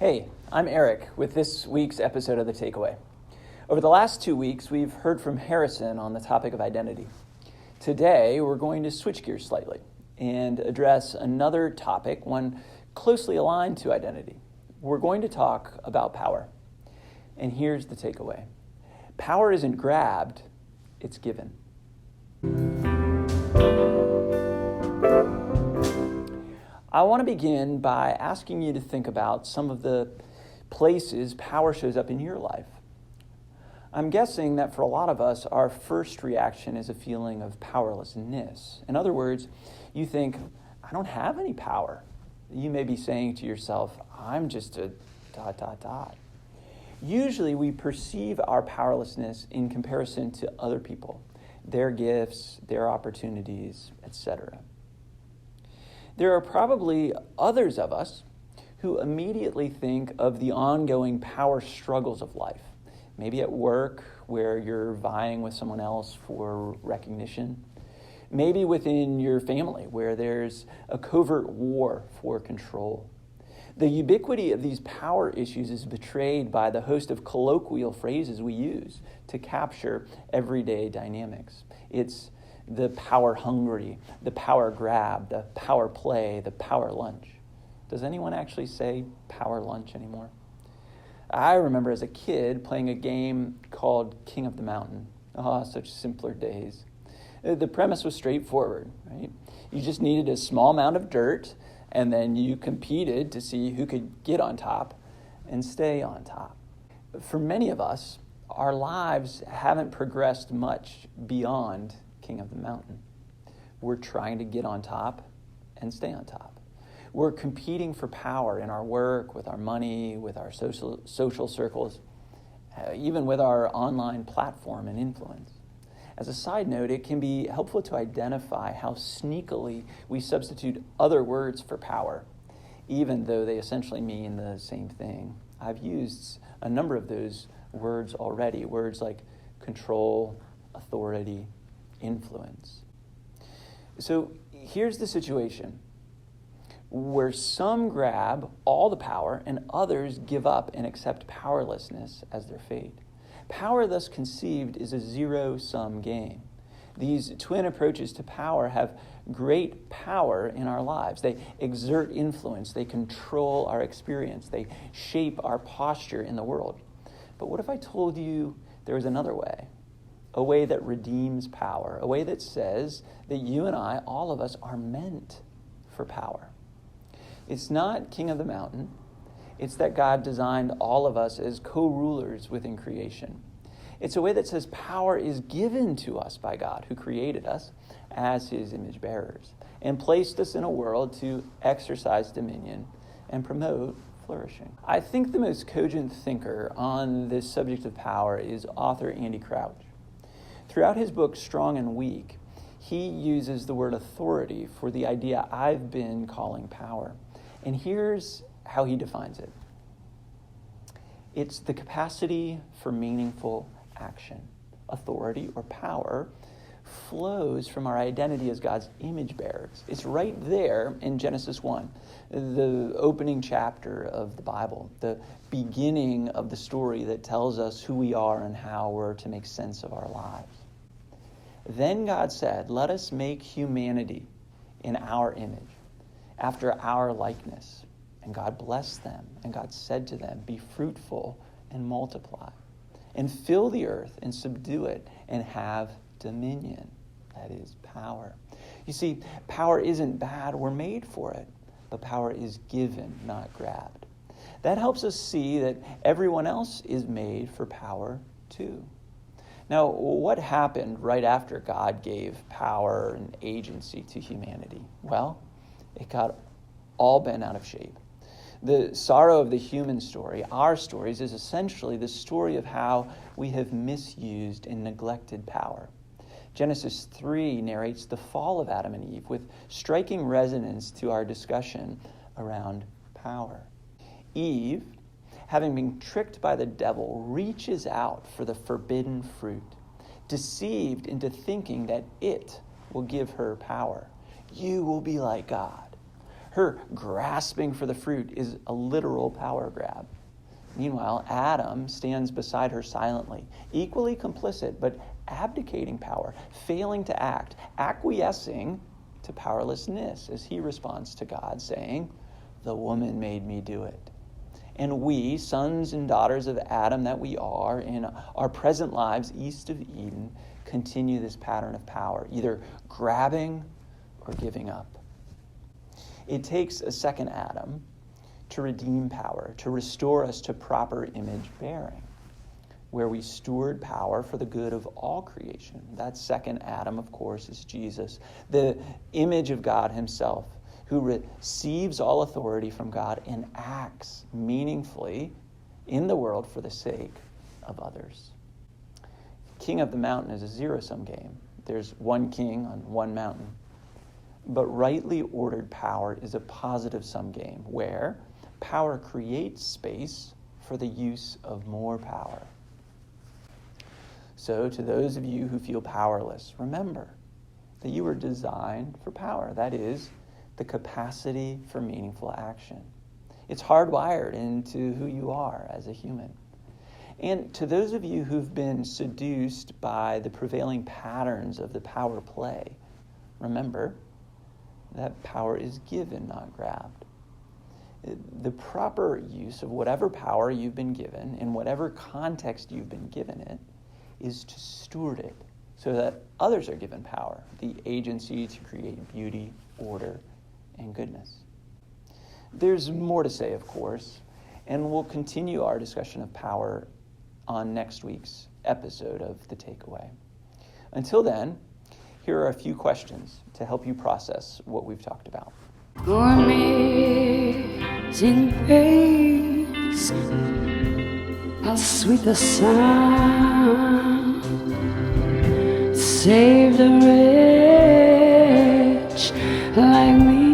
Hey, I'm Erik with this week's episode of The Takeaway. Over the last 2 weeks, we've heard from Harrison on the topic of identity. Today, we're going to switch gears slightly and address another topic, one closely aligned to identity. We're going to talk about power. And here's the takeaway. Power isn't grabbed, it's given. I want to begin by asking you to think about some of the places power shows up in your life. I'm guessing that for a lot of us, our first reaction is a feeling of powerlessness. In other words, you think, I don't have any power. You may be saying to yourself, I'm just a ... Usually we perceive our powerlessness in comparison to other people, their gifts, their opportunities, etc. There are probably others of us who immediately think of the ongoing power struggles of life. Maybe at work, where you're vying with someone else for recognition. Maybe within your family, where there's a covert war for control. The ubiquity of these power issues is betrayed by the host of colloquial phrases we use to capture everyday dynamics. It's the power hungry, the power grab, the power play, the power lunch. Does anyone actually say power lunch anymore? I remember as a kid playing a game called King of the Mountain. Such simpler days. The premise was straightforward, right? You just needed a small amount of dirt, and then you competed to see who could get on top and stay on top. For many of us, our lives haven't progressed much beyond King of the Mountain. We're trying to get on top and stay on top. We're competing for power in our work, with our money, with our social circles, even with our online platform and influence. As a side note, it can be helpful to identify how sneakily we substitute other words for power, even though they essentially mean the same thing. I've used a number of those words already, words like control, authority, influence. So here's the situation where some grab all the power and others give up and accept powerlessness as their fate. Power, thus conceived, is a zero-sum game. These twin approaches to power have great power in our lives. They exert influence. They control our experience. They shape our posture in the world. But what if I told you there was another way? A way that redeems power, a way that says that you and I, all of us, are meant for power. It's not King of the Mountain. It's that God designed all of us as co-rulers within creation. It's a way that says power is given to us by God, who created us as his image bearers and placed us in a world to exercise dominion and promote flourishing. I think the most cogent thinker on this subject of power is author Andy Crouch. Throughout his book, Strong and Weak, he uses the word authority for the idea I've been calling power. And here's how he defines it. It's the capacity for meaningful action. Authority or power flows from our identity as God's image bearers. It's right there in Genesis 1, the opening chapter of the Bible, the beginning of the story that tells us who we are and how we're to make sense of our lives. Then God said, let us make humanity in our image, after our likeness. And God blessed them, and God said to them, be fruitful and multiply, and fill the earth and subdue it, and have dominion. That is power. You see, power isn't bad. We're made for it. But power is given, not grabbed. That helps us see that everyone else is made for power too. Now, what happened right after God gave power and agency to humanity? Well, it got all bent out of shape. The sorrow of the human story, our stories, is essentially the story of how we have misused and neglected power. Genesis 3 narrates the fall of Adam and Eve with striking resonance to our discussion around power. Eve, having been tricked by the devil, reaches out for the forbidden fruit, deceived into thinking that it will give her power. You will be like God. Her grasping for the fruit is a literal power grab. Meanwhile, Adam stands beside her silently, equally complicit, but abdicating power, failing to act, acquiescing to powerlessness as he responds to God, saying, "The woman made me do it." And we, sons and daughters of Adam that we are, in our present lives east of Eden, continue this pattern of power, either grabbing or giving up. It takes a second Adam to redeem power, to restore us to proper image bearing, where we steward power for the good of all creation. That second Adam, of course, is Jesus, the image of God himself, who receives all authority from God and acts meaningfully in the world for the sake of others. King of the Mountain is a zero-sum game. There's one king on one mountain. But rightly ordered power is a positive-sum game where power creates space for the use of more power. So to those of you who feel powerless, remember that you were designed for power. That is, the capacity for meaningful action. It's hardwired into who you are as a human. And to those of you who've been seduced by the prevailing patterns of the power play, remember that power is given, not grabbed. The proper use of whatever power you've been given, in whatever context you've been given it, is to steward it so that others are given power, the agency to create beauty, order, and goodness. There's more to say, of course, and we'll continue our discussion of power on next week's episode of The Takeaway. Until then, here are a few questions to help you process what we've talked about. Amazing grace, how sweet the sound, saved a wretch like me.